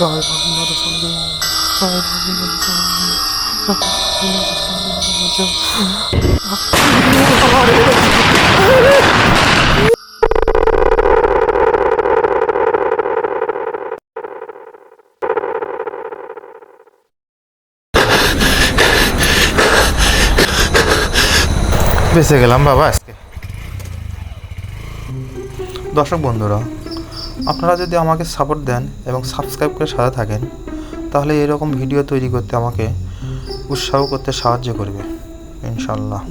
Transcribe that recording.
لا إله إلا الله صلى الله لا إله إلا الله صلى বেঁচে গেলাম বাবা আজকে। দর্শক বন্ধুরা, আপনারা যদি আমাকে সাপোর্ট দেন এবং সাবস্ক্রাইব করে সাথে থাকেন, তাহলে এরকম ভিডিও তৈরি করতে আমাকে উৎসাহ করতে সাহায্য করবে ইনশাল্লাহ।